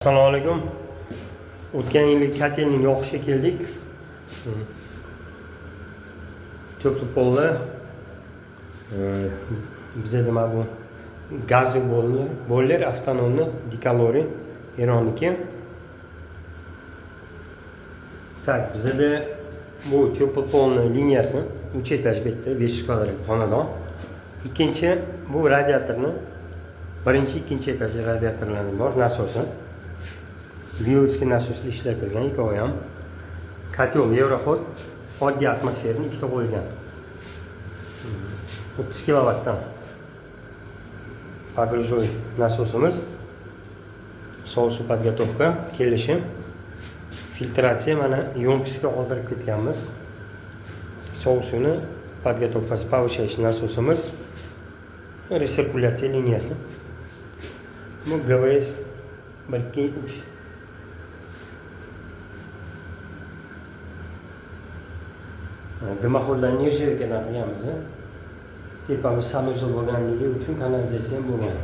Assalomu alaykum. O'tgan yili kotelni yoqishga keldik. Ko'p polda bizda nima bu gazli boiler avtonomli dikaloriy Eronniki. Tak, bizda bu ko'p polni liniyasi 3 etaj bitta 500 kvadrat xonadon. Ikkinchi bu radiatorni birinchi, ikkinchi etaj radiatorlari bor, nasosi. Vilski nasosli ishlatilgan ikkovi ham. Kotel Eurohot oddiy atmosferani ikkita qo'yilgan. 30 kilovatdan. Погружной насосimiz. Sovuq suv подготовка kelishi. Filtratsiya mana yo'mkasiga qoldirib ketganmiz. Sovuq suvni подготовкасы повышающий nasosimiz. Resirkulyatsiya liniyasi. Bu ГВС 1-2-3. Dimoxo'rlarni nirjavkadan qilganmiz. Tepamiz sanuzol bo'lganligi uchun kanalizatsiya ham bo'lgan.